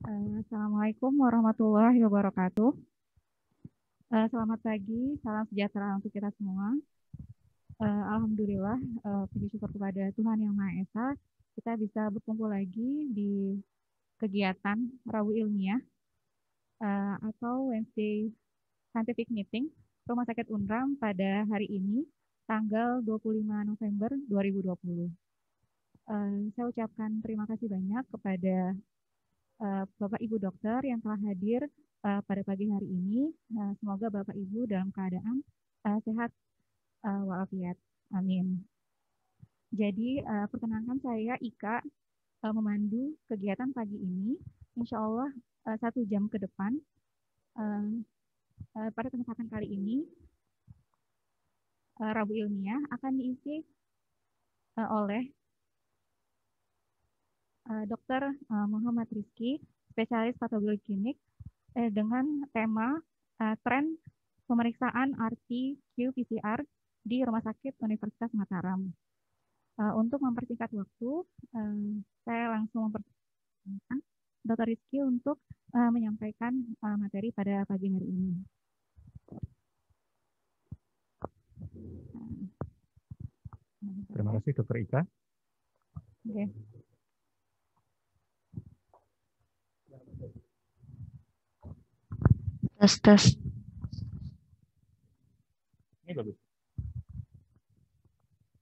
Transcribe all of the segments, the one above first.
Assalamualaikum warahmatullahi wabarakatuh. Selamat pagi, salam sejahtera untuk kita semua. Alhamdulillah, puji syukur kepada Tuhan Yang Maha Esa, kita bisa berkumpul lagi di kegiatan Rabu Ilmiah atau Wednesday Scientific Meeting Rumah Sakit Unram pada hari ini, tanggal 25 November 2020. Saya ucapkan terima kasih banyak kepada Bapak Ibu dokter yang telah hadir pada pagi hari ini. Semoga Bapak Ibu dalam keadaan sehat walafiat. Amin. Jadi perkenankan saya Ika memandu kegiatan pagi ini. Insya Allah 1 jam ke depan. Pada kesempatan kali ini Rabu Ilmiah akan diisi oleh Dr. Muhammad Rizky, spesialis patologi klinik, dengan tema tren pemeriksaan RT-qPCR di Rumah Sakit Universitas Mataram. Untuk mempersingkat waktu, saya langsung mempersilakan Dr. Rizky untuk menyampaikan materi pada pagi hari ini. Terima kasih Dr. Ika. Okay. Tes. Ini bagus.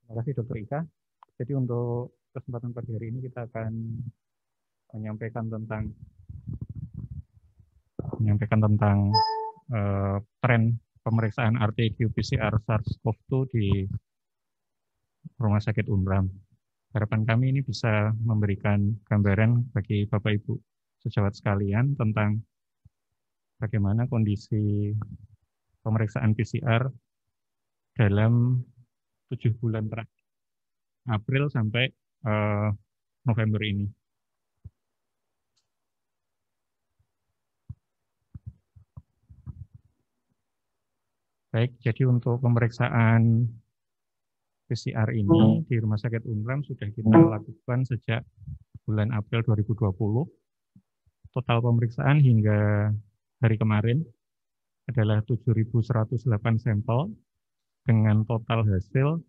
Terima kasih Dr. Ika. Jadi untuk kesempatan pagi hari ini kita akan menyampaikan tentang tren pemeriksaan RT-qPCR SARS-CoV-2 di Rumah Sakit Unram. Harapan kami ini bisa memberikan gambaran bagi Bapak Ibu sejawat sekalian tentang bagaimana kondisi pemeriksaan PCR dalam 7 bulan terakhir, April sampai November ini. Baik, jadi untuk pemeriksaan PCR ini di Rumah Sakit Unram sudah kita lakukan sejak bulan April 2020. Total pemeriksaan hingga hari kemarin adalah 7.108 sampel dengan total hasil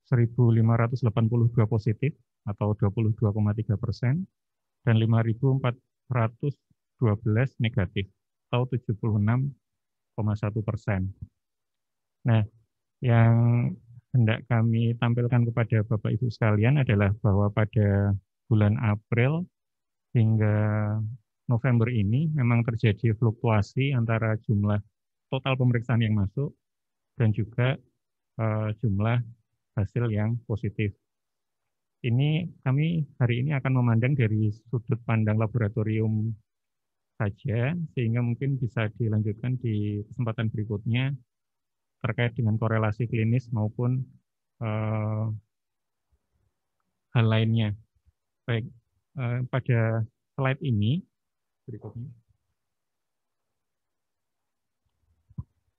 1.582 positif atau 22,3% dan 5.412 negatif atau 76,1%. Nah, yang hendak kami tampilkan kepada Bapak Ibu sekalian adalah bahwa pada bulan April hingga November ini memang terjadi fluktuasi antara jumlah total pemeriksaan yang masuk dan juga jumlah hasil yang positif. Ini kami hari ini akan memandang dari sudut pandang laboratorium saja, sehingga mungkin bisa dilanjutkan di kesempatan berikutnya terkait dengan korelasi klinis maupun hal lainnya. Baik, pada slide ini berikutnya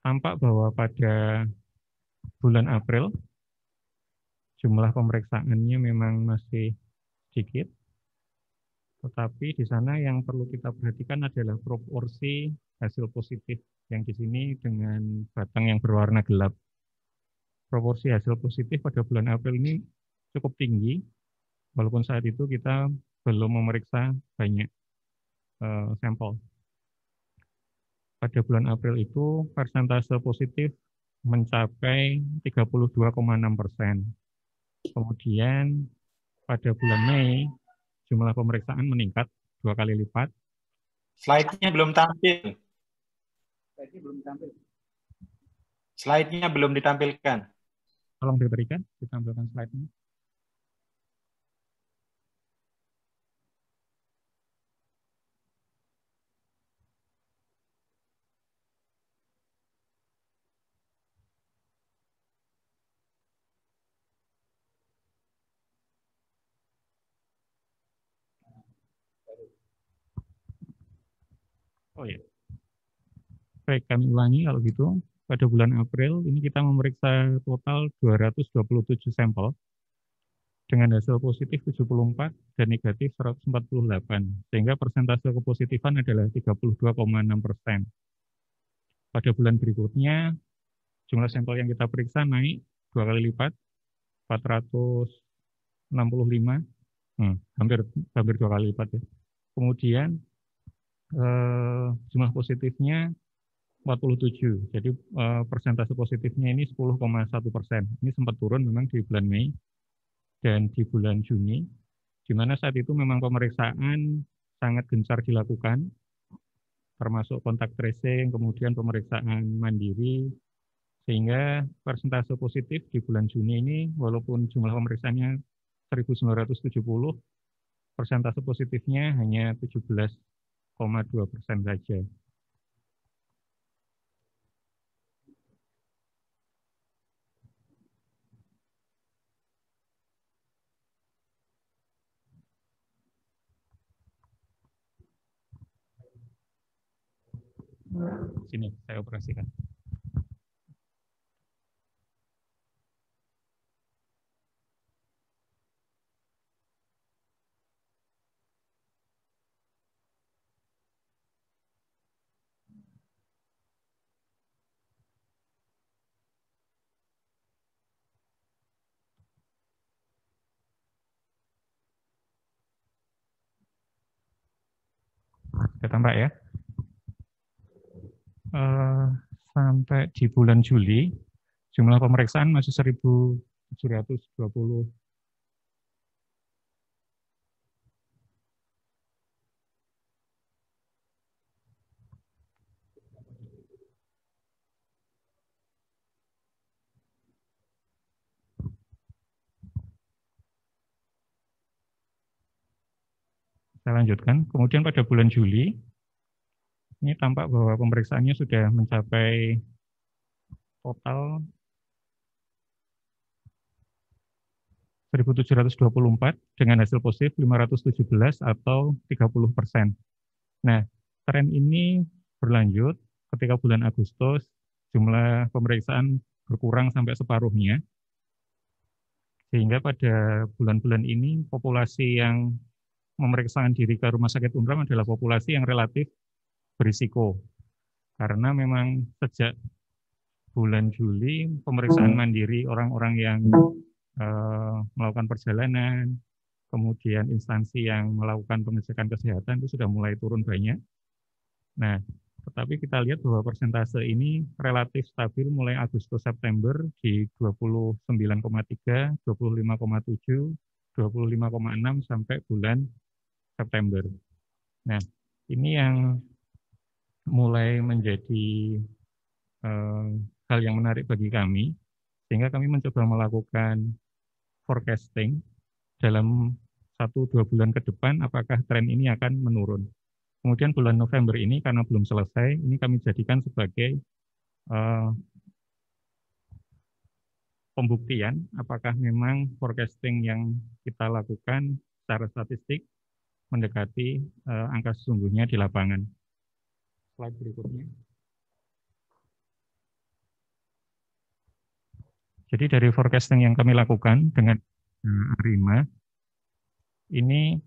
tampak bahwa pada bulan April jumlah pemeriksaannya memang masih sedikit, tetapi di sana yang perlu kita perhatikan adalah proporsi hasil positif yang di sini dengan batang yang berwarna gelap. Proporsi hasil positif pada bulan April ini cukup tinggi, walaupun saat itu kita belum memeriksa banyak sampel. Pada bulan April itu persentase positif mencapai 32,6%. Kemudian pada bulan Mei jumlah pemeriksaan meningkat 2 kali lipat. Slide-nya belum tampil. Slide-nya belum ditampilkan. Tolong diberikan, ditampilkan slide-nya. Oh ya. Baik, kami ulangi kalau gitu. Pada bulan April ini kita memeriksa total 227 sampel dengan hasil positif 74 dan negatif 148, sehingga persentase kepositifan adalah 32,6%. Pada bulan berikutnya, jumlah sampel yang kita periksa naik 2 kali lipat, 465, hampir 2 kali lipat ya. Kemudian jumlah positifnya 47, jadi persentase positifnya ini 10,1%. Ini sempat turun memang di bulan Mei dan di bulan Juni, di mana saat itu memang pemeriksaan sangat gencar dilakukan, termasuk kontak tracing, kemudian pemeriksaan mandiri, sehingga persentase positif di bulan Juni ini, walaupun jumlah pemeriksaannya 1.970, persentase positifnya hanya 17,2% saja. Sini, saya operasikan. Kita tambah ya. Sampai di bulan Juli, jumlah pemeriksaan masih 1.720. Saya lanjutkan. Kemudian pada bulan Juli, ini tampak bahwa pemeriksaannya sudah mencapai total 1.724 dengan hasil positif 517 atau 30%. Nah, tren ini berlanjut ketika bulan Agustus, jumlah pemeriksaan berkurang sampai separuhnya, sehingga pada bulan-bulan ini populasi yang memeriksakan diri ke rumah sakit UNRAM adalah populasi yang relatif berisiko. Karena memang sejak bulan Juli, pemeriksaan mandiri orang-orang yang melakukan perjalanan, kemudian instansi yang melakukan pengecekan kesehatan itu sudah mulai turun banyak. Nah, tetapi kita lihat bahwa persentase ini relatif stabil mulai Agustus-September di 29,3, 25,7, 25,6 sampai bulan September. Nah, ini yang mulai menjadi hal yang menarik bagi kami, sehingga kami mencoba melakukan forecasting dalam 1-2 bulan ke depan, apakah tren ini akan menurun. Kemudian bulan November ini, karena belum selesai, ini kami jadikan sebagai pembuktian apakah memang forecasting yang kita lakukan secara statistik mendekati angka sesungguhnya di lapangan. Slide berikutnya. Jadi dari forecasting yang kami lakukan dengan ARIMA, ini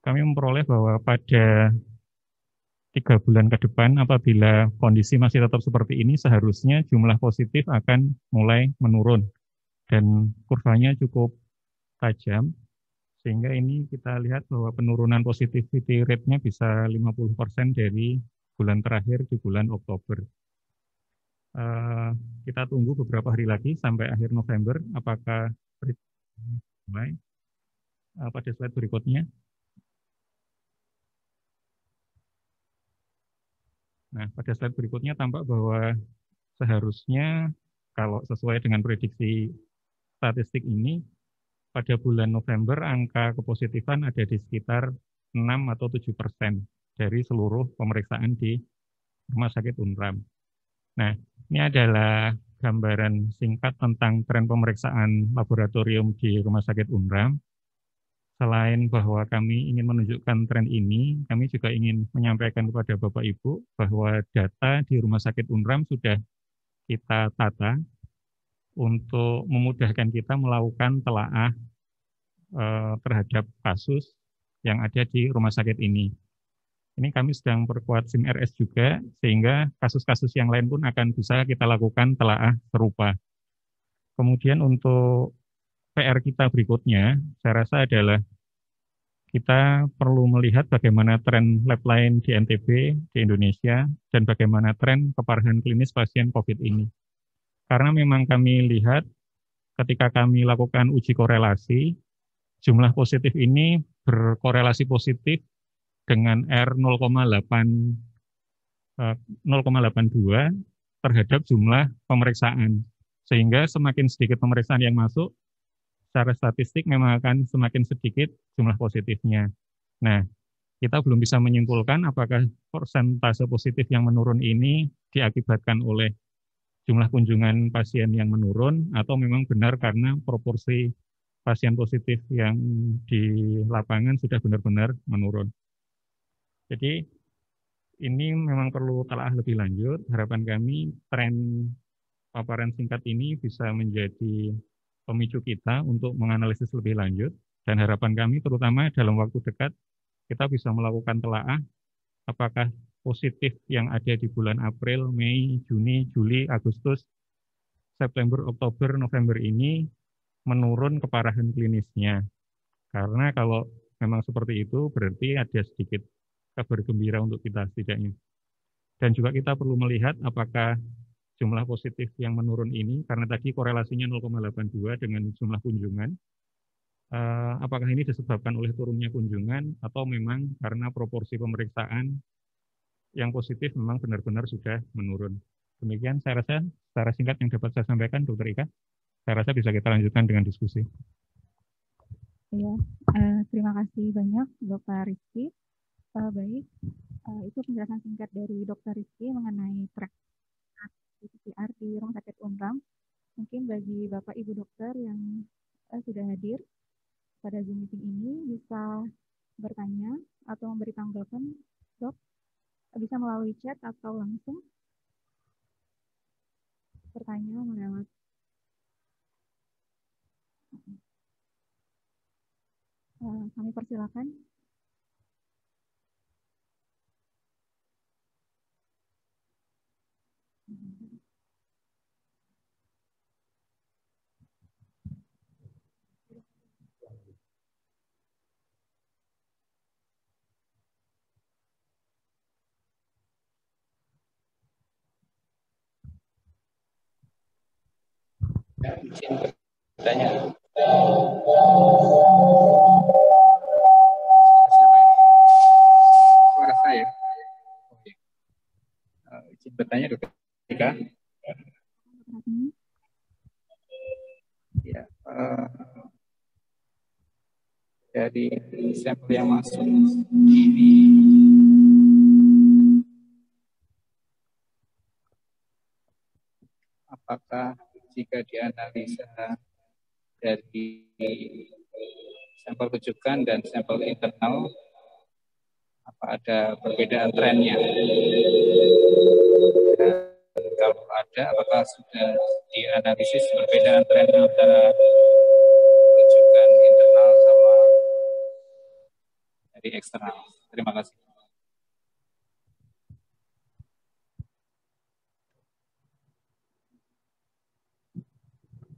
kami memperoleh bahwa pada 3 bulan ke depan, apabila kondisi masih tetap seperti ini, seharusnya jumlah positif akan mulai menurun. Dan kurvanya cukup tajam, sehingga ini kita lihat bahwa penurunan positivity rate-nya bisa 50% dari bulan terakhir di bulan Oktober. Kita tunggu beberapa hari lagi sampai akhir November, apakah mulai. Pada slide berikutnya. Nah, pada slide berikutnya tampak bahwa seharusnya kalau sesuai dengan prediksi statistik ini, pada bulan November angka kepositifan ada di sekitar 6 atau 7% dari seluruh pemeriksaan di Rumah Sakit UNRAM. Nah, ini adalah gambaran singkat tentang tren pemeriksaan laboratorium di Rumah Sakit UNRAM. Selain bahwa kami ingin menunjukkan tren ini, kami juga ingin menyampaikan kepada Bapak Ibu bahwa data di Rumah Sakit UNRAM sudah kita tata untuk memudahkan kita melakukan telaah terhadap kasus yang ada di rumah sakit ini. Ini kami sedang perkuat SIM RS juga, sehingga kasus-kasus yang lain pun akan bisa kita lakukan telaah serupa. Kemudian untuk PR kita berikutnya, saya rasa adalah kita perlu melihat bagaimana tren lab lain di NTB, di Indonesia, dan bagaimana tren keparahan klinis pasien COVID ini. Karena memang kami lihat ketika kami lakukan uji korelasi, jumlah positif ini berkorelasi positif dengan R 0,82 terhadap jumlah pemeriksaan. Sehingga semakin sedikit pemeriksaan yang masuk, secara statistik memang akan semakin sedikit jumlah positifnya. Nah, kita belum bisa menyimpulkan apakah persentase positif yang menurun ini diakibatkan oleh jumlah kunjungan pasien yang menurun atau memang benar karena proporsi pasien positif yang di lapangan sudah benar-benar menurun. Jadi ini memang perlu telaah lebih lanjut. Harapan kami tren paparan singkat ini bisa menjadi pemicu kita untuk menganalisis lebih lanjut. Dan harapan kami terutama dalam waktu dekat kita bisa melakukan telaah apakah positif yang ada di bulan April, Mei, Juni, Juli, Agustus, September, Oktober, November ini menurun keparahan klinisnya. Karena kalau memang seperti itu berarti ada sedikit kabar gembira untuk kita setidaknya. Dan juga kita perlu melihat apakah jumlah positif yang menurun ini, karena tadi korelasinya 0,82 dengan jumlah kunjungan, apakah ini disebabkan oleh turunnya kunjungan atau memang karena proporsi pemeriksaan yang positif memang benar-benar sudah menurun. Demikian saya rasa secara singkat yang dapat saya sampaikan, Dr. Ika. Saya rasa bisa kita lanjutkan dengan diskusi. Iya, terima kasih banyak Dr. Rizky. Baik, itu penjelasan singkat dari Dr. Rizky mengenai track PCR di Rumah Sakit Unram. Mungkin bagi Bapak Ibu dokter yang sudah hadir pada Zoom meeting ini bisa bertanya atau memberi tanggapan, Dok, bisa melalui chat atau langsung bertanya melewat. Kami persilakan. Izin bertanya. Suara saya. Oke. Izin bertanya, Dokter Ika. Ya, dari sampel yang masuk ini apakah jika dianalisa dari sampel rujukan dan sampel internal, apa ada perbedaan trennya? Dan kalau ada, apakah sudah dianalisis perbedaan tren antara rujukan internal sama dari eksternal? Terima kasih.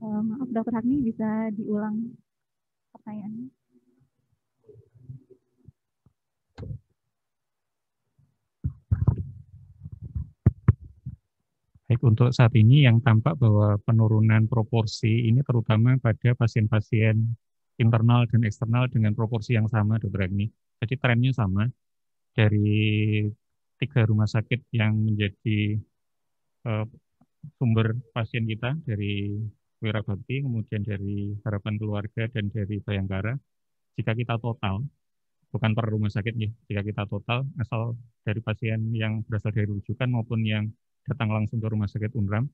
Maaf, Dr. Hagni, bisa diulang pertanyaannya? Baik, untuk saat ini yang tampak bahwa penurunan proporsi ini terutama pada pasien-pasien internal dan eksternal dengan proporsi yang sama, Dr. Agni. Jadi trennya sama dari 3 rumah sakit yang menjadi sumber pasien kita, dari Wirabakti, kemudian dari Harapan Keluarga, dan dari Bayangkara. Jika kita total, bukan per rumah sakit ya, jika kita total, asal dari pasien yang berasal dari rujukan maupun yang datang langsung ke rumah sakit Unram,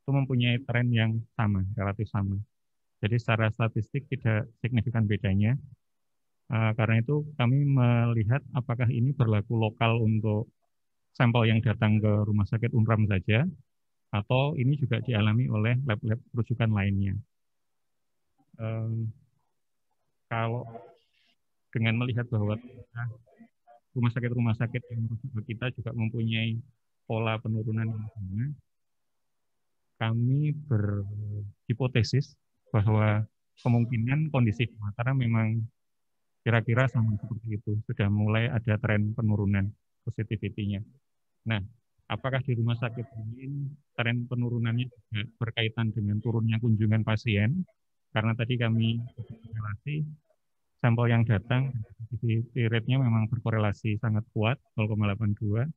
itu mempunyai tren yang sama, relatif sama. Jadi secara statistik tidak signifikan bedanya. Karena itu kami melihat apakah ini berlaku lokal untuk sampel yang datang ke rumah sakit Unram saja, atau ini juga dialami oleh lab-lab rujukan lainnya. kalau dengan melihat bahwa rumah sakit yang merujuk kita juga mempunyai pola penurunan yang sama, kami berhipotesis bahwa kemungkinan kondisi di Mataram memang kira-kira sama seperti itu, sudah mulai ada tren penurunan positivity-nya. Nah, apakah di rumah sakit ini tren penurunannya juga berkaitan dengan turunnya kunjungan pasien? Karena tadi kami relasi sampel yang datang, positivity rate-nya memang berkorelasi sangat kuat, 0,82.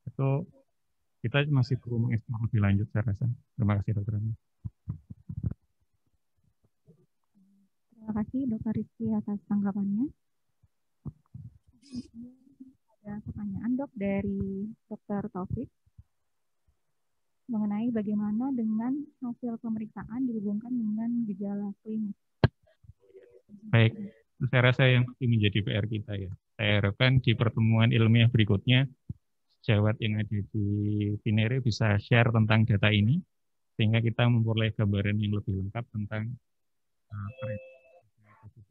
Itu kita masih perlu mengeksplor lebih lanjut, saya rasa. Terima kasih, Dokter. Terima kasih, Dr. Rizky, atas tanggapannya. Ada pertanyaan, Dok, dari Dr. Taufik mengenai bagaimana dengan hasil pemeriksaan dihubungkan dengan gejala klinis. Baik, saya rasa yang menjadi PR kita ya. Saya harapkan di pertemuan ilmiah berikutnya, sejawat yang ada di Pinere bisa share tentang data ini, sehingga kita memperoleh gambaran yang lebih lengkap tentang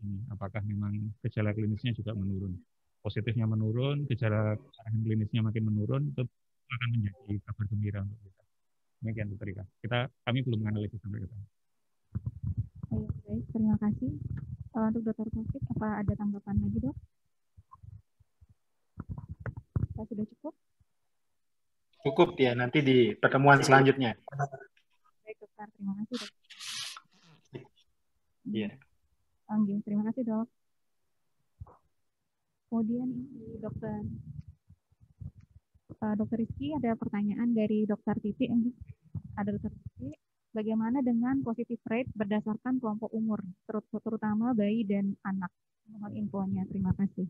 ini. Apakah memang gejala klinisnya juga menurun. Positifnya menurun, gejala klinisnya makin menurun, itu akan menjadi kabar gembira untuk kita. Demikian, Dr. Rika. Kami belum menganalisis sampai ke sana. Baik, terima kasih. Untuk Dr. Taufik, apa ada tanggapan lagi, Dok? Sudah cukup? Cukup ya, nanti di pertemuan selanjutnya. Baik, Dokter. Terima kasih, Dok. Iya. Terima kasih, Dok. Kemudian Dokter Rizky, ada pertanyaan dari Dokter Titi. Ada Dokter Titi, bagaimana dengan positive rate berdasarkan kelompok umur, terutama bayi dan anak? Mohon infonya, terima kasih.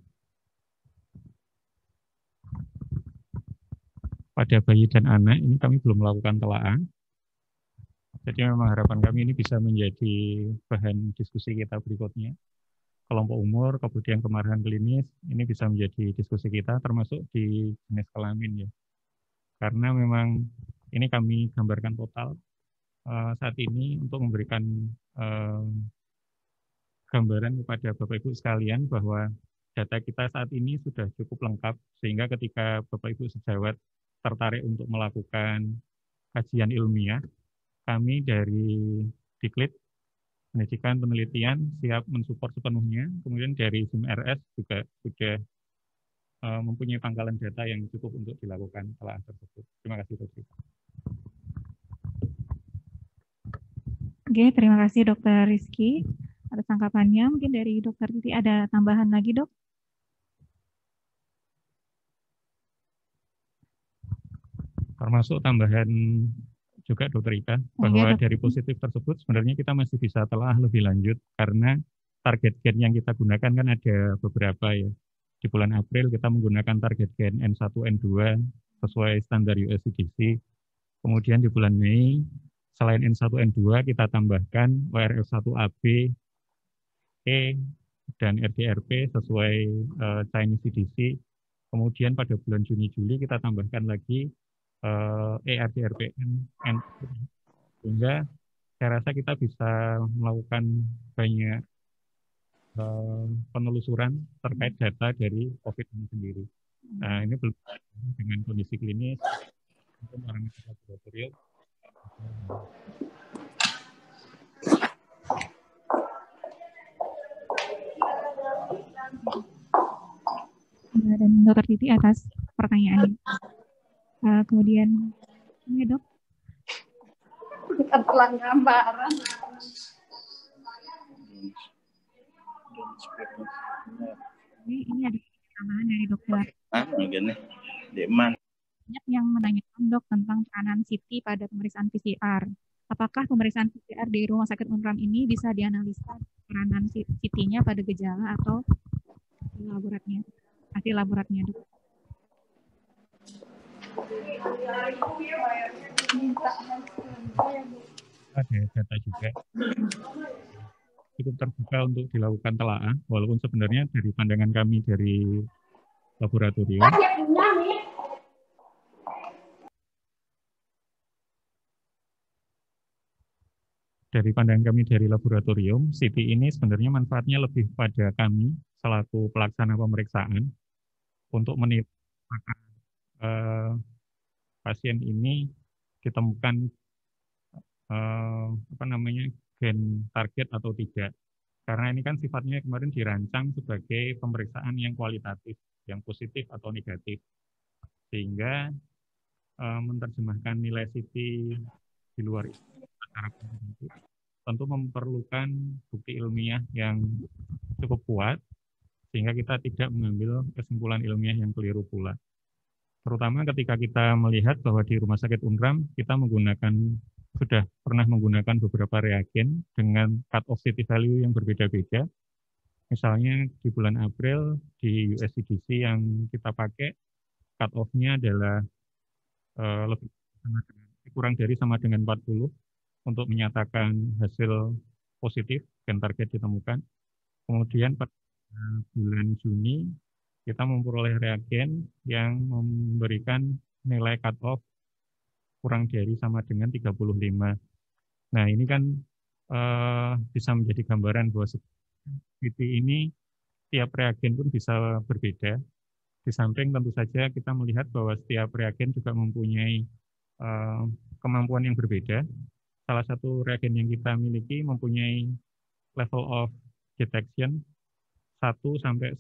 Pada bayi dan anak ini kami belum melakukan telaah. Jadi memang harapan kami ini bisa menjadi bahan diskusi kita berikutnya. Kelompok umur, kemudian kemarahan klinis, ini bisa menjadi diskusi kita, termasuk di jenis kelamin ya. Karena memang ini kami gambarkan total saat ini untuk memberikan gambaran kepada Bapak Ibu sekalian bahwa data kita saat ini sudah cukup lengkap, sehingga ketika Bapak Ibu sejawat tertarik untuk melakukan kajian ilmiah, kami dari Diklit Pendidikan Penelitian siap mensupport sepenuhnya. Kemudian dari SIMRS juga sudah mempunyai pangkalan data yang cukup untuk dilakukan telaah tersebut. Terima kasih, Dr. Oke, terima kasih Dr. Rizky atas tanggapannya. Mungkin dari Dr. Titi ada tambahan lagi, Dok? Termasuk tambahan juga Dr. Ika, bahwa dari positif tersebut sebenarnya kita masih bisa telah lebih lanjut karena target gen yang kita gunakan kan ada beberapa ya. Di bulan April kita menggunakan target gen N1, N2 sesuai standar USCDC. Kemudian di bulan Mei selain N1, N2 kita tambahkan ORF1AB, E, dan RDRP sesuai Chinese CDC. Kemudian pada bulan Juni-Juli kita tambahkan lagi ERDRPN, sehingga saya rasa kita bisa melakukan banyak penelusuran terkait data dari COVID ini sendiri. Nah, ini belum dengan kondisi klinis, mungkin parameter laboratorium. Dan Dr. Titi atas pertanyaan ini. Kemudian ini, Dok. Kita pulang gambaran. Ini ada tambahan dari dokter. Banyak yang menanyakan, Dok, tentang peranan CT pada pemeriksaan PCR. Apakah pemeriksaan PCR di Rumah Sakit Unram ini bisa dianalisa peranan CT-nya pada gejala atau hasil laboratnya, Dok? Ada data juga cukup terbuka untuk dilakukan telaah, walaupun sebenarnya dari pandangan kami dari laboratorium dari pandangan kami dari laboratorium, CT ini sebenarnya manfaatnya lebih pada kami selaku pelaksana pemeriksaan untuk menilai apakah pasien ini ditemukan gen target atau tidak. Karena ini kan sifatnya kemarin dirancang sebagai pemeriksaan yang kualitatif, yang positif atau negatif. Sehingga menerjemahkan nilai CT di luar itu secara kuantitatif tentu memerlukan bukti ilmiah yang cukup kuat, sehingga kita tidak mengambil kesimpulan ilmiah yang keliru pula. Terutama ketika kita melihat bahwa di Rumah Sakit Unram kita sudah pernah menggunakan beberapa reagen dengan cut-off CT value yang berbeda-beda. Misalnya di bulan April di USCDC yang kita pakai cut-off-nya adalah kurang dari sama dengan 40 untuk menyatakan hasil positif gen target ditemukan. Kemudian pada bulan Juni kita memperoleh reagen yang memberikan nilai cut-off kurang dari sama dengan 35. Nah, ini kan bisa menjadi gambaran bahwa CT ini tiap reagen pun bisa berbeda. Di samping tentu saja kita melihat bahwa setiap reagen juga mempunyai kemampuan yang berbeda. Salah satu reagen yang kita miliki mempunyai level of detection 1-10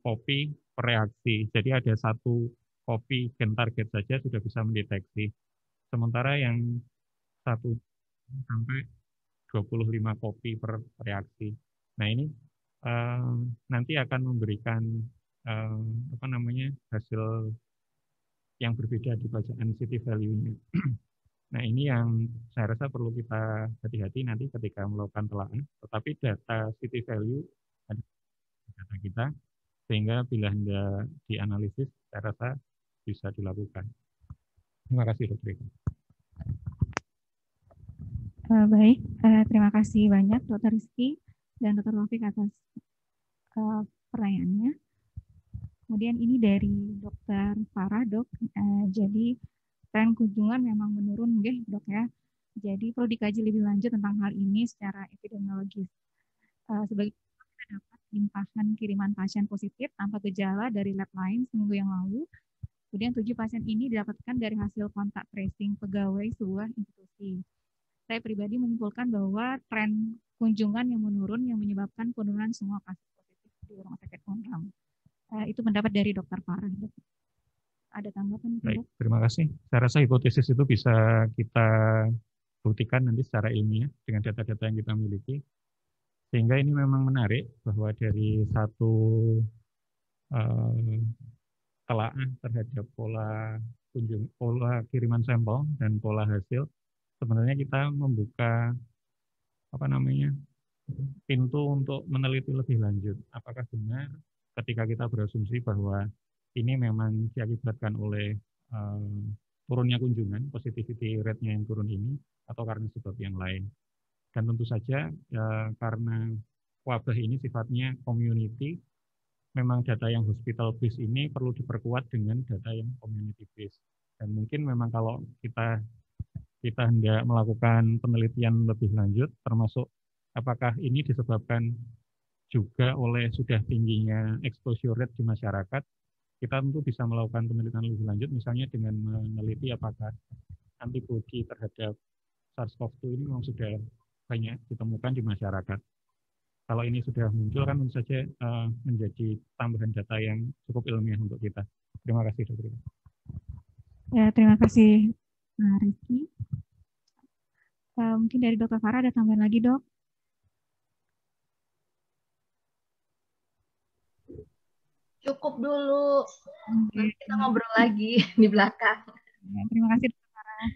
kopi per reaksi. Jadi ada 1 kopi gen target saja sudah bisa mendeteksi. Sementara yang 1-25 kopi per reaksi. Nah, ini nanti akan memberikan hasil yang berbeda di bacaan CT value-nya. Nah, ini yang saya rasa perlu kita hati-hati nanti ketika melakukan telaan. Tetapi data CT value ada data kita, sehingga bila hendak dianalisis, saya rasa bisa dilakukan. Terima kasih, Dr. Baik, terima kasih banyak Dr. Rizky dan Dr. Taufik atas pertanyaannya. Kemudian ini dari Dr. Farah, Dok. Jadi tren kunjungan memang menurun, Dok ya. Jadi perlu dikaji lebih lanjut tentang hal ini secara epidemiologis. Sebagai kita dapat limpahan kiriman pasien positif tanpa gejala dari lab lain seminggu yang lalu. Kemudian 7 pasien ini didapatkan dari hasil kontak tracing pegawai sebuah institusi. Saya pribadi menyimpulkan bahwa tren kunjungan yang menurun yang menyebabkan penurunan semua kasus positif di Rumah Sakit Unram. Itu pendapat dari Dr. Farah. Ada tanggapan? Baik, terima kasih. Saya rasa hipotesis itu bisa kita buktikan nanti secara ilmiah dengan data-data yang kita miliki. Sehingga ini memang menarik bahwa dari satu telaah terhadap pola kiriman sampel dan pola hasil, sebenarnya kita membuka pintu untuk meneliti lebih lanjut. Apakah benar ketika kita berasumsi bahwa ini memang diakibatkan oleh turunnya kunjungan, positivity rate-nya yang turun ini, atau karena sebab yang lain. Dan tentu saja karena wabah ini sifatnya community, memang data yang hospital base ini perlu diperkuat dengan data yang community base. Dan mungkin memang kalau kita hendak melakukan penelitian lebih lanjut, termasuk apakah ini disebabkan juga oleh sudah tingginya exposure rate di masyarakat, kita tentu bisa melakukan penelitian lebih lanjut, misalnya dengan meneliti apakah antibodi terhadap SARS-CoV-2 ini memang sudah banyak ditemukan di masyarakat. Kalau ini sudah muncul kan tentu saja menjadi tambahan data yang cukup ilmiah untuk kita. Terima kasih, Dr. Ya, terima kasih, Rizky. Mungkin dari Dr. Farah ada tambahan lagi, Dok? Cukup dulu. Nanti kita ngobrol lagi di belakang. Ya, terima kasih, Dr. Farah.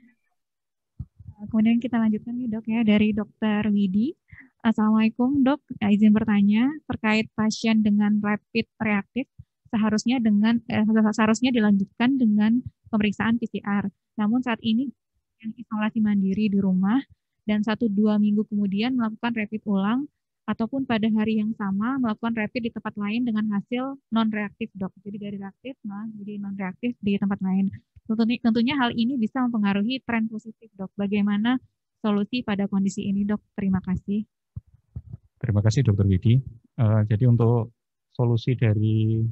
Kemudian kita lanjutkan nih, Dok, ya, dari Dr. Widi. Assalamualaikum, Dok. Izin bertanya terkait pasien dengan rapid reaktif seharusnya dilanjutkan dengan pemeriksaan PCR. Namun saat ini yang isolasi mandiri di rumah dan 1-2 minggu kemudian melakukan rapid ulang ataupun pada hari yang sama melakukan rapid di tempat lain dengan hasil non-reaktif, Dok. Jadi dari reaktif jadi non-reaktif di tempat lain. Tentunya hal ini bisa mempengaruhi tren positif, Dok. Bagaimana solusi pada kondisi ini, Dok? Terima kasih. Terima kasih, Dr. Widi. Jadi untuk solusi dari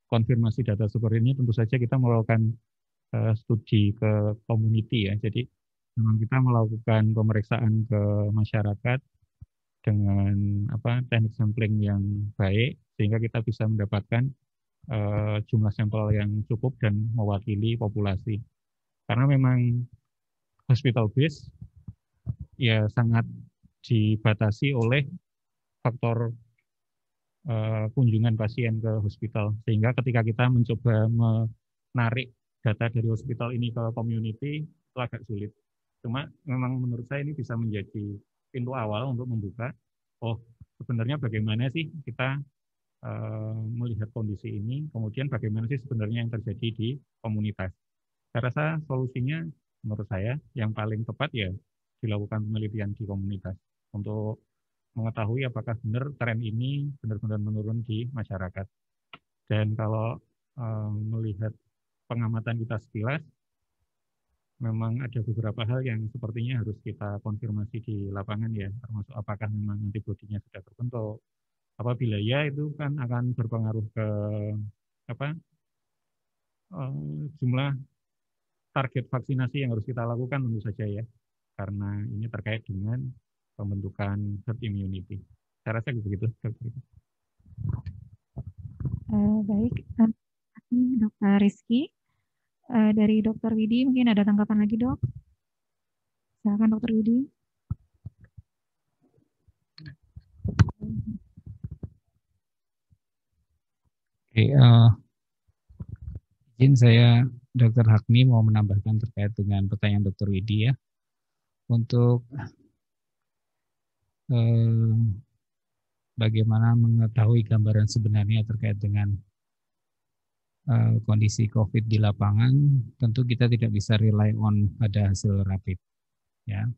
konfirmasi data seperti ini, tentu saja kita melakukan studi ke community ya. Jadi memang kita melakukan pemeriksaan ke masyarakat dengan teknik sampling yang baik, sehingga kita bisa mendapatkan jumlah sampel yang cukup dan mewakili populasi. Karena memang hospital base ya sangat dibatasi oleh faktor kunjungan pasien ke hospital, sehingga ketika kita mencoba menarik data dari hospital ini ke community itu agak sulit. Cuma memang menurut saya ini bisa menjadi pintu awal untuk membuka, sebenarnya bagaimana sih kita melihat kondisi ini, kemudian bagaimana sih sebenarnya yang terjadi di komunitas. Saya rasa solusinya menurut saya yang paling tepat ya dilakukan penelitian di komunitas untuk mengetahui apakah benar tren ini benar-benar menurun di masyarakat. Dan kalau melihat pengamatan kita sekilas, memang ada beberapa hal yang sepertinya harus kita konfirmasi di lapangan ya, termasuk apakah memang antibodinya sudah terbentuk. Apabila ya, itu kan akan berpengaruh ke jumlah target vaksinasi yang harus kita lakukan tentu saja ya, karena ini terkait dengan pembentukan herd immunity. Saya rasa begitu. Baik, Dr. Rizky. Dari Dr. Widi mungkin ada tanggapan lagi, Dok? Silakan, Dr. Widi. Oke, izin saya Dr. Hakmi mau menambahkan terkait dengan pertanyaan Dr. Widi ya. Untuk bagaimana mengetahui gambaran sebenarnya terkait dengan kondisi COVID di lapangan, tentu kita tidak bisa rely on pada hasil rapid, ya.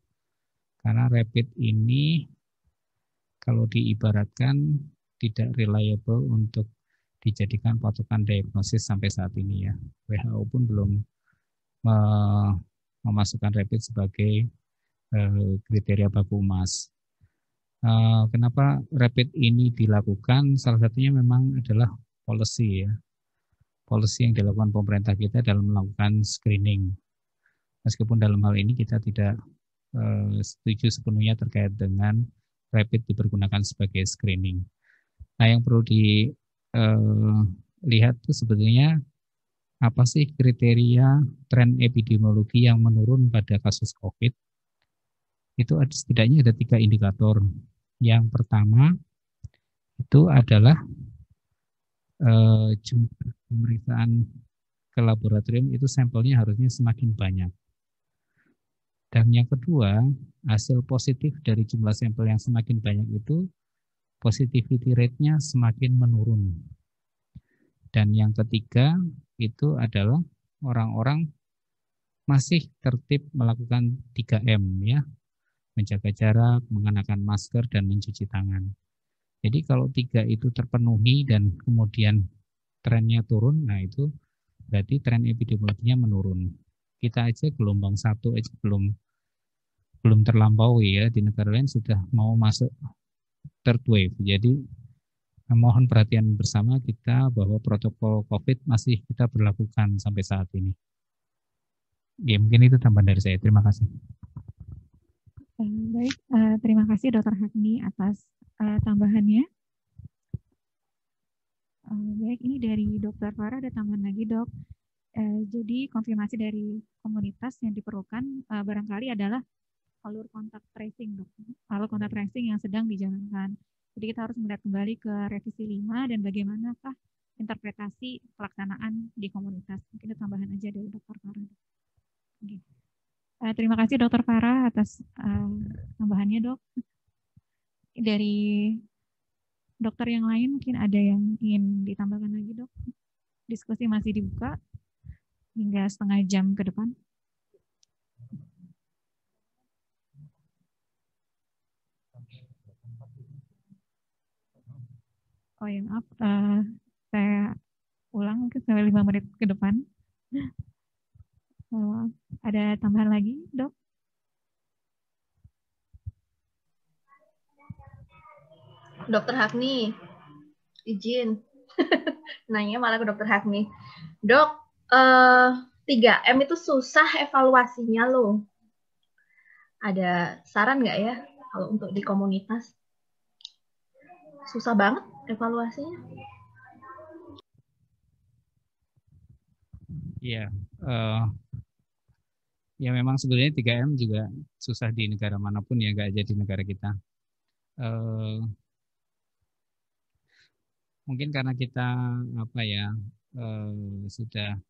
Karena rapid ini kalau diibaratkan tidak reliable untuk dijadikan patokan diagnosis sampai saat ini ya. WHO pun belum memasukkan rapid sebagai kriteria baku emas. Kenapa rapid ini dilakukan? Salah satunya memang adalah policy ya. Policy yang dilakukan pemerintah kita dalam melakukan screening. Meskipun dalam hal ini kita tidak setuju sepenuhnya terkait dengan rapid dipergunakan sebagai screening. Nah, yang perlu dilihat itu sebetulnya apa sih kriteria tren epidemiologi yang menurun pada kasus COVID? Itu setidaknya ada 3 indikator. Yang pertama itu adalah jumlah pemeriksaan ke laboratorium itu sampelnya harusnya semakin banyak. Dan yang kedua, hasil positif dari jumlah sampel yang semakin banyak itu positivity rate-nya semakin menurun. Dan yang ketiga itu adalah orang-orang masih tertib melakukan 3M ya, menjaga jarak, mengenakan masker, dan mencuci tangan. Jadi kalau 3 itu terpenuhi dan kemudian trennya turun, nah itu berarti tren epidemiologinya menurun. Kita aja gelombang 1 aja belum terlampaui ya, di negara lain sudah mau masuk third wave. Jadi mohon perhatian bersama kita bahwa protokol COVID masih kita berlakukan sampai saat ini. Ya mungkin itu tambahan dari saya. Terima kasih. Baik, terima kasih Dr. Hakmi atas tambahannya. Baik, ini dari Dr. Farah ada tambahan lagi, Dok. Jadi konfirmasi dari komunitas yang diperlukan barangkali adalah alur kontak tracing, Dok. Alur kontak tracing yang sedang dijalankan. Jadi kita harus melihat kembali ke revisi 5 dan bagaimanakah interpretasi pelaksanaan di komunitas. Mungkin itu tambahan aja dari Dr. Farah. Okay. Terima kasih Dr. Farah atas tambahannya, Dok. Dari dokter yang lain mungkin ada yang ingin ditambahkan lagi, Dok. Diskusi masih dibuka hingga setengah jam ke depan. Oh ya, maaf. Saya ulang mungkin sampai 5 menit ke depan. Ada tambahan lagi, Dok? Dokter Hagni, izin. Nanya malah ke Dokter Hagni. Dok, 3M itu susah evaluasinya loh. Ada saran nggak ya kalau untuk di komunitas? Susah banget evaluasinya. Iya, ya memang sebenarnya 3M juga susah di negara manapun ya, nggak aja di negara kita. Mungkin karena kita sudah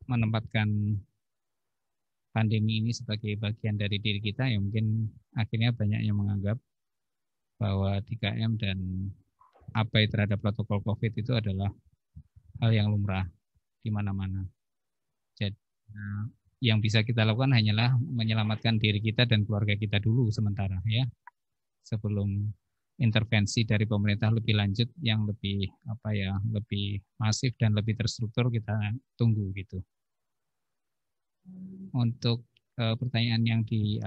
menempatkan pandemi ini sebagai bagian dari diri kita, ya mungkin akhirnya banyak yang menganggap bahwa 3M dan abai terhadap protokol COVID itu adalah hal yang lumrah di mana-mana. Jadi yang bisa kita lakukan hanyalah menyelamatkan diri kita dan keluarga kita dulu sementara ya, sebelum intervensi dari pemerintah lebih lanjut yang lebih lebih masif dan lebih terstruktur kita tunggu gitu. Untuk pertanyaan yang di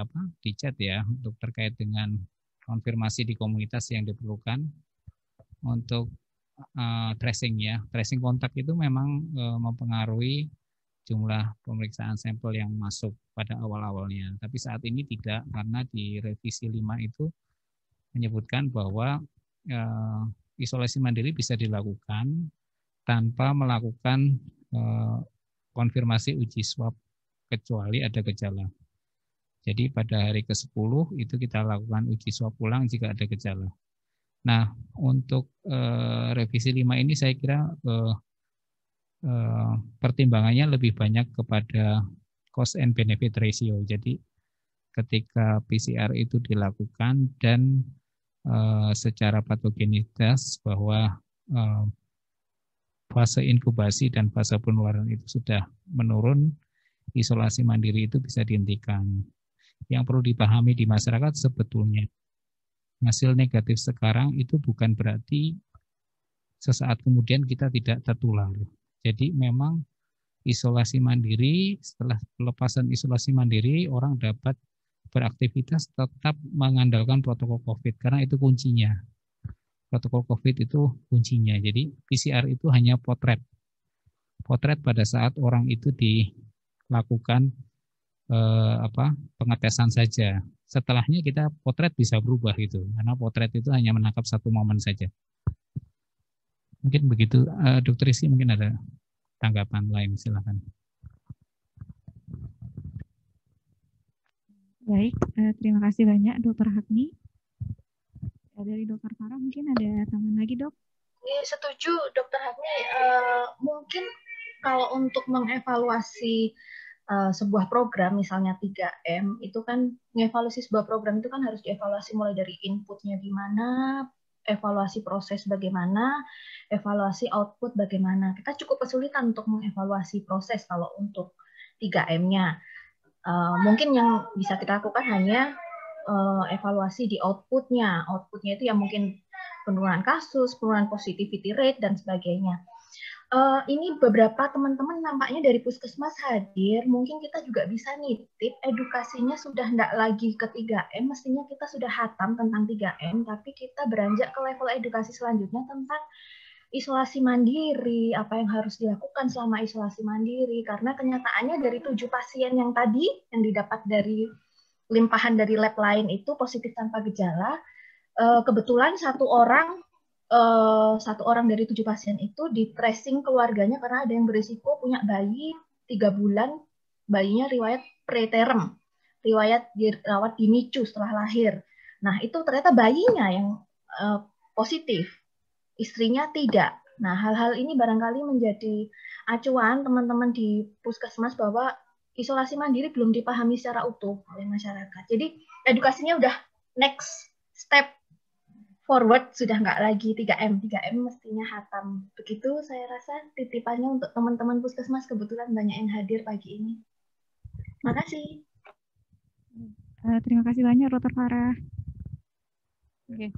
chat ya, untuk terkait dengan konfirmasi di komunitas yang diperlukan untuk tracing ya, tracing kontak itu memang mempengaruhi jumlah pemeriksaan sampel yang masuk pada awal-awalnya. Tapi saat ini tidak, karena di revisi 5 itu menyebutkan bahwa isolasi mandiri bisa dilakukan tanpa melakukan konfirmasi uji swab kecuali ada gejala. Jadi pada hari ke-10 itu kita lakukan uji swab ulang jika ada gejala. Nah, untuk revisi 5 ini saya kira pertimbangannya lebih banyak kepada cost and benefit ratio. Jadi ketika PCR itu dilakukan dan secara patogenitas bahwa fase inkubasi dan fase penularan itu sudah menurun, isolasi mandiri itu bisa dihentikan. Yang perlu dipahami di masyarakat sebetulnya hasil negatif sekarang itu bukan berarti sesaat kemudian kita tidak tertular. Jadi memang isolasi mandiri, setelah pelepasan isolasi mandiri, orang dapat beraktivitas tetap mengandalkan protokol COVID, karena itu kuncinya. Protokol COVID itu kuncinya. Jadi PCR itu hanya potret pada saat orang itu dilakukan pengetesan saja. Setelahnya kita potret bisa berubah gitu, karena potret itu hanya menangkap satu momen saja. Mungkin begitu, Dokter Rizky mungkin ada tanggapan lain, silakan. Baik, terima kasih banyak Dokter Hagni. Dari Dokter Farah mungkin ada tambahan lagi, Dok? Setuju, Dokter Hagni. Mungkin kalau untuk mengevaluasi sebuah program, misalnya 3M, itu kan mengevaluasi sebuah program itu kan harus dievaluasi mulai dari inputnya gimana, evaluasi proses bagaimana, evaluasi output bagaimana. Kita cukup kesulitan untuk mengevaluasi proses kalau untuk 3M-nya. Mungkin yang bisa kita lakukan hanya evaluasi di outputnya. Outputnya itu yang mungkin penurunan kasus, penurunan positivity rate, dan sebagainya. Ini beberapa teman-teman nampaknya dari Puskesmas hadir, mungkin kita juga bisa nitip edukasinya sudah tidak lagi ke 3M, mestinya kita sudah hatam tentang 3M, tapi kita beranjak ke level edukasi selanjutnya tentang isolasi mandiri, apa yang harus dilakukan selama isolasi mandiri, karena kenyataannya dari 7 pasien yang tadi, yang didapat dari limpahan dari lab lain itu positif tanpa gejala, kebetulan satu orang dari 7 pasien itu di tracing keluarganya karena ada yang berisiko punya bayi 3 bulan, bayinya riwayat preterm, riwayat dirawat di NICU setelah lahir. Nah, itu ternyata bayinya yang positif, istrinya tidak. Nah, hal-hal ini barangkali menjadi acuan teman-teman di Puskesmas bahwa isolasi mandiri belum dipahami secara utuh oleh masyarakat. Jadi, edukasinya udah next step forward, sudah nggak lagi 3M. 3M mestinya hatam. Begitu saya rasa titipannya untuk teman-teman Puskesmas, kebetulan banyak yang hadir pagi ini. Makasih. Terima kasih banyak Dr. Farah. Oke.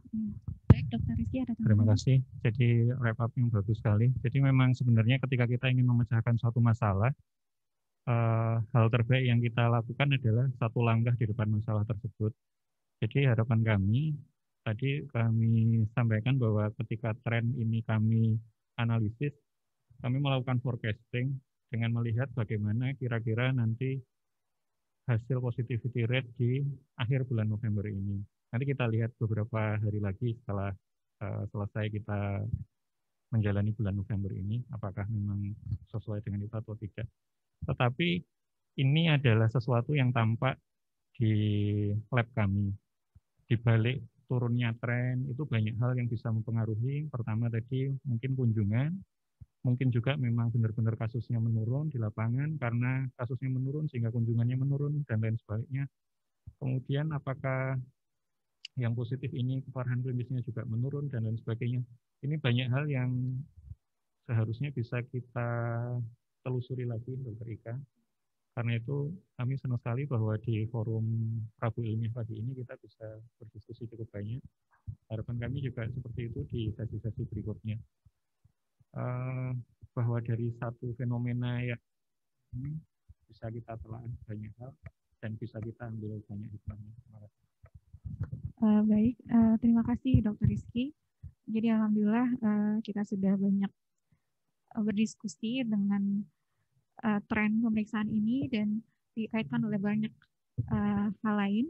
Baik, Dr. Rizky ada tambahan. Terima kasih. Jadi wrap up yang bagus sekali. Jadi memang sebenarnya ketika kita ingin memecahkan suatu masalah, hal terbaik yang kita lakukan adalah satu langkah di depan masalah tersebut. Jadi harapan kami tadi kami sampaikan bahwa ketika tren ini kami analisis, kami melakukan forecasting dengan melihat bagaimana kira-kira nanti hasil positivity rate di akhir bulan November ini. Nanti kita lihat beberapa hari lagi setelah selesai kita menjalani bulan November ini, apakah memang sesuai dengan itu atau tidak. Tetapi ini adalah sesuatu yang tampak di lab kami. Di balik turunnya tren itu banyak hal yang bisa mempengaruhi. Pertama tadi mungkin kunjungan, mungkin juga memang benar-benar kasusnya menurun di lapangan karena kasusnya menurun sehingga kunjungannya menurun dan lain sebagainya. Kemudian apakah yang positif ini keparahan klinisnya juga menurun dan lain sebagainya. Ini banyak hal yang seharusnya bisa kita telusuri lagi, Dr. Ika. Karena itu kami senang sekali bahwa di forum Rabu Ilmiah pagi ini kita bisa berdiskusi cukup banyak. Harapan kami juga seperti itu di sesi-sesi berikutnya. Bahwa dari satu fenomena yang ini bisa kita telah banyak hal dan bisa kita ambil banyak hikmahnya. Baik, terima kasih Dr. Rizky. Jadi alhamdulillah kita sudah banyak berdiskusi dengan tren pemeriksaan ini dan dikaitkan oleh banyak hal lain.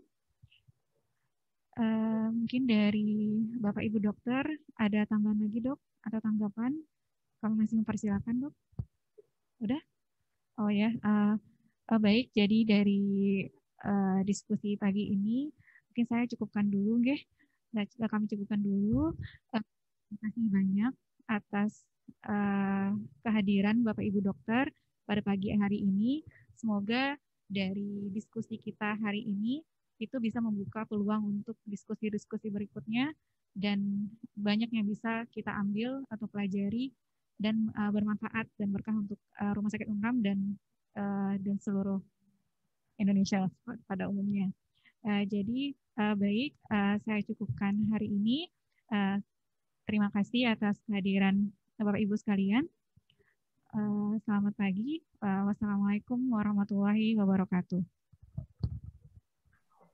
Mungkin dari Bapak Ibu dokter ada tambahan lagi dok atau tanggapan? Kami masih mempersilakan dok. Udah? Oh ya, baik. Jadi dari diskusi pagi ini mungkin saya cukupkan dulu, nggih. Kami cukupkan dulu. Terima kasih banyak atas kehadiran Bapak Ibu dokter pada pagi hari ini. Semoga dari diskusi kita hari ini itu bisa membuka peluang untuk diskusi-diskusi berikutnya dan banyak yang bisa kita ambil atau pelajari dan bermanfaat dan berkah untuk Rumah Sakit Unram dan seluruh Indonesia pada umumnya. Jadi baik, saya cukupkan hari ini. Terima kasih atas kehadiran Bapak Ibu sekalian. Selamat pagi. Wassalamualaikum warahmatullahi wabarakatuh.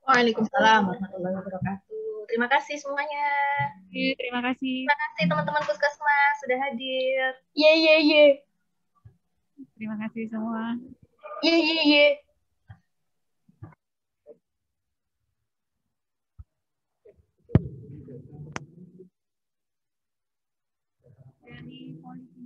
Waalaikumsalam warahmatullahi wabarakatuh. Terima kasih semuanya. Terima kasih. Terima kasih teman-teman Puskesmas sudah hadir. Ye. Terima kasih semua. Ye. Dari polisi